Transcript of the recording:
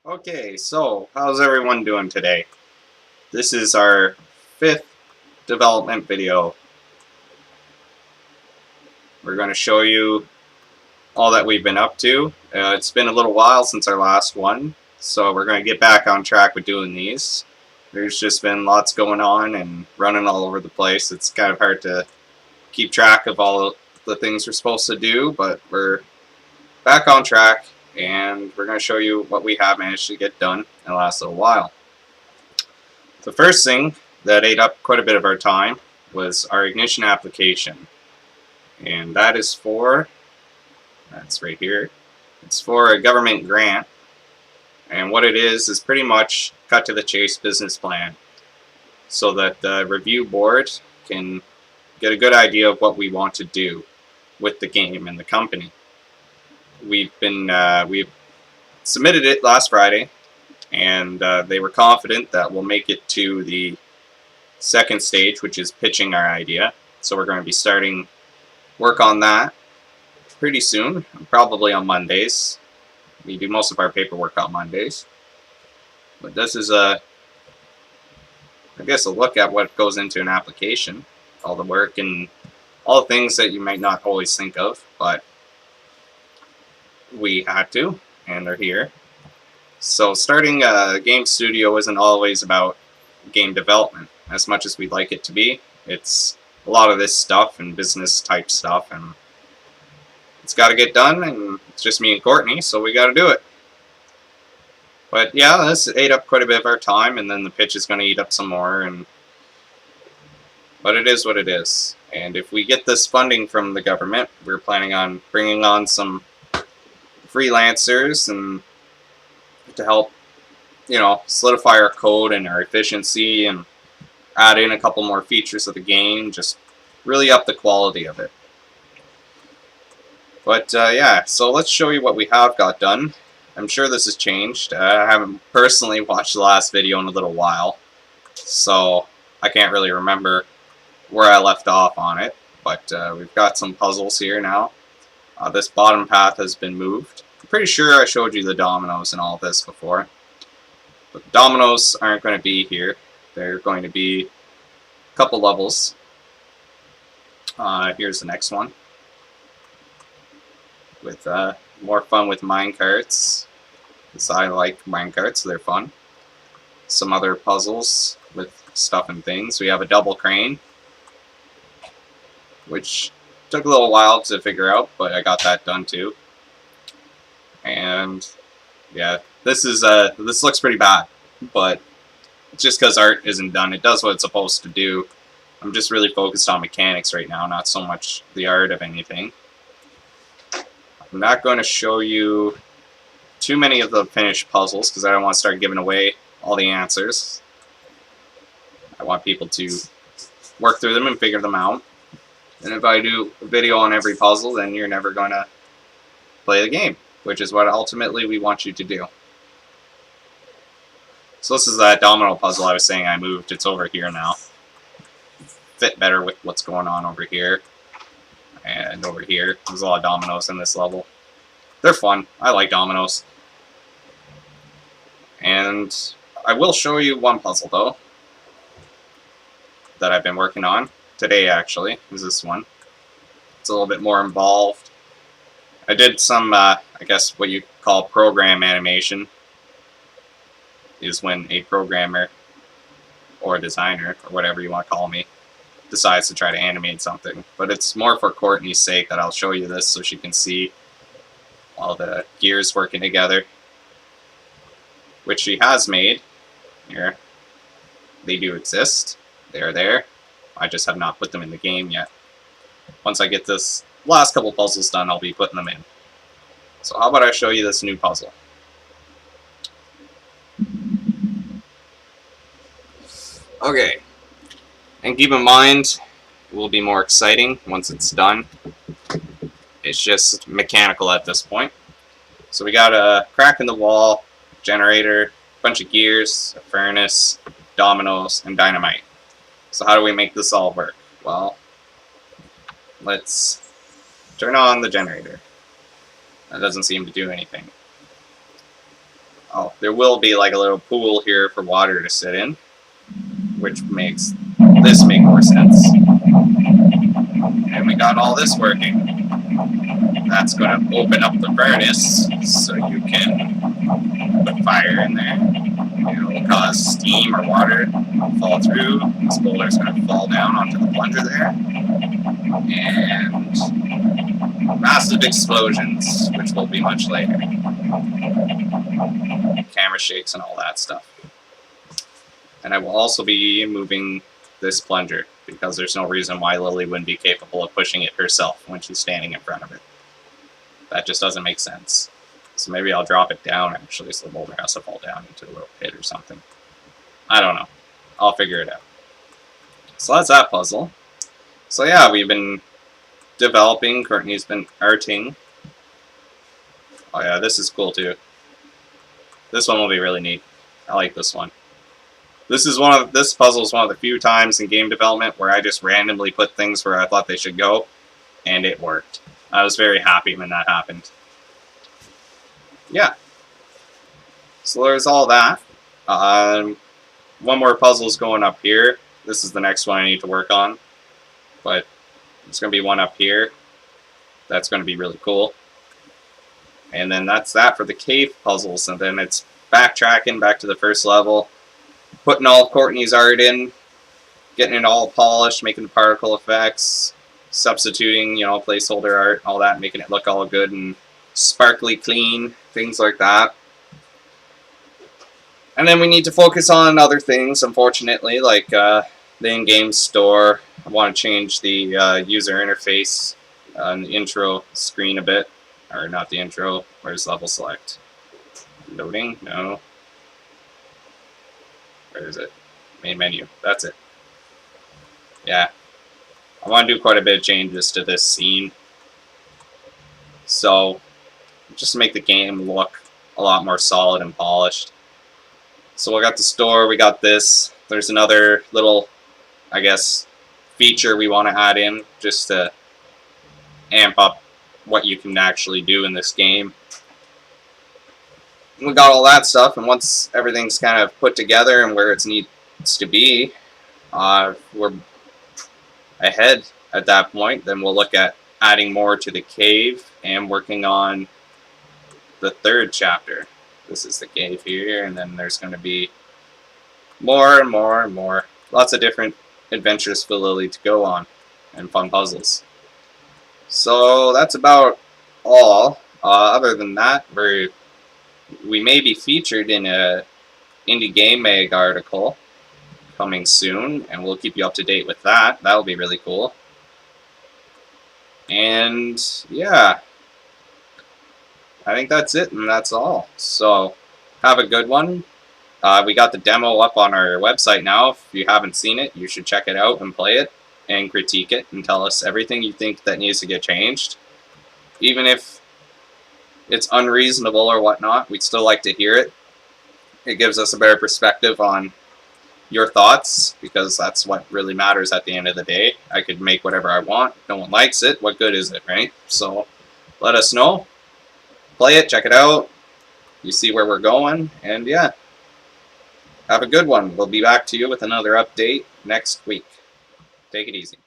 Okay, so how's everyone doing today? This is our 5th development video. We're going to show you all that we've been up to. It's been a little while since our last one, so we're going to get back on track with doing these. There's just been lots going on and running all over the place. It's kind of hard to keep track of all the things we're supposed to do, but we're back on track, and we're going to show you what we have managed to get done in the last little while. The first thing that ate up quite a bit of our time was our ignition application. And that is for, that's right here, it's for a government grant. And what it is pretty much cut to the chase business plan so that the review board can get a good idea of what we want to do with the game and the company. We've submitted it last Friday, and they were confident that we'll make it to the second stage, which is pitching our idea. So we're going to be starting work on that pretty soon, probably on Mondays. We do most of our paperwork on Mondays. But this is I guess a look at what goes into an application, all the work and all the things that you might not always think of, but we had to, and they're here. So starting a game studio isn't always about game development as much as we'd like it to be. It's a lot of this stuff and business type stuff, and it's got to get done, and it's just me and Courtney, so we got to do it. But yeah, this ate up quite a bit of our time, and then the pitch is going to eat up some more, but it is what it is. And if we get this funding from the government, we're planning on bringing on some freelancers and to help, solidify our code and our efficiency and add in a couple more features of the game, just really up the quality of it. But yeah, so let's show you what we have got done. I'm sure this has changed. I haven't personally watched the last video in a little while, so I can't really remember where I left off on it. But we've got some puzzles here now. This bottom path has been moved. I'm pretty sure I showed you the dominoes and all this before. But the dominoes aren't going to be here. They're going to be a couple levels. Here's the next one. With more fun with minecarts. Because I like minecarts, so they're fun. Some other puzzles with stuff and things. We have a double crane, which took a little while to figure out, but I got that done too. And yeah, this looks pretty bad, but just because art isn't done, it does what it's supposed to do. I'm just really focused on mechanics right now, not so much the art of anything. I'm not going to show you too many of the finished puzzles because I don't want to start giving away all the answers. I want people to work through them and figure them out. And if I do a video on every puzzle, then you're never going to play the game, which is what ultimately we want you to do. So this is that domino puzzle I was saying I moved. It's over here now. Fit better with what's going on over here. And over here. There's a lot of dominoes in this level. They're fun. I like dominoes. And I will show you one puzzle, though, that I've been working on. Today, actually, is this one. It's a little bit more involved. I did some, I guess what you call program animation, is when a programmer or a designer, or whatever you want to call me, decides to try to animate something. But it's more for Courtney's sake that I'll show you this so she can see all the gears working together, which she has made. Here, they do exist. They are there. I just have not put them in the game yet. Once I get this last couple puzzles done, I'll be putting them in. So how about I show you this new puzzle? Okay, and keep in mind, it will be more exciting once it's done. It's just mechanical at this point. So we got a crack in the wall, generator, a bunch of gears, a furnace, dominoes, and dynamite. So how do we make this all work? Well, let's turn on the generator. That doesn't seem to do anything. Oh, there will be like a little pool here for water to sit in, which makes this make more sense. And we got all this working. That's going to open up the furnace so you can put fire in there. It'll cause steam or water to fall through. This boulder's going to fall down onto the plunger there. And massive explosions, which will be much later. Camera shakes and all that stuff. And I will also be moving this plunger, because there's no reason why Lily wouldn't be capable of pushing it herself when she's standing in front of it. That just doesn't make sense. So maybe I'll drop it down, actually, so the boulder has to fall down into a little pit or something. I don't know. I'll figure it out. So that's that puzzle. So yeah, we've been developing. Courtney's been arting. Oh yeah, this is cool too. This one will be really neat. I like this one. This puzzle is one of the few times in game development where I just randomly put things where I thought they should go, and it worked. I was very happy when that happened. Yeah. So there's all that. One more puzzle's going up here. This is the next one I need to work on. But there's going to be one up here. That's going to be really cool. And then that's that for the cave puzzles. And then it's backtracking back to the first level. Putting all of Courtney's art in. Getting it all polished. Making the particle effects. Substituting, you know, placeholder art. All that. Making it look all good and sparkly clean. Things like that. And then we need to focus on other things, unfortunately, like the in-game store. I want to change the user interface on the intro screen a bit. Or not the intro. Where's level select? Loading? No. Where is it? Main menu. That's it. Yeah. I want to do quite a bit of changes to this scene. So, just to make the game look a lot more solid and polished. So we got the store, we got this. There's another little, I guess, feature we want to add in just to amp up what you can actually do in this game. We got all that stuff, and once everything's kind of put together and where it needs to be, we're ahead at that point. Then we'll look at adding more to the cave and working on the third chapter. This is the cave here, and then there's going to be more and more and more. Lots of different adventures for Lily to go on, and fun puzzles. So that's about all. Other than that, we may be featured in a Indie Game Mag article coming soon, and we'll keep you up to date with that. That'll be really cool. And yeah, I think that's it, and that's all. So have a good one. We got the demo up on our website now. If you haven't seen it, you should check it out and play it and critique it and tell us everything you think that needs to get changed. Even if it's unreasonable or whatnot, we'd still like to hear it. It gives us a better perspective on your thoughts, because that's what really matters at the end of the day. I could make whatever I want. If no one likes it, what good is it, right? So let us know. Play it, check it out. You see where we're going, and yeah. Have a good one. We'll be back to you with another update next week. Take it easy.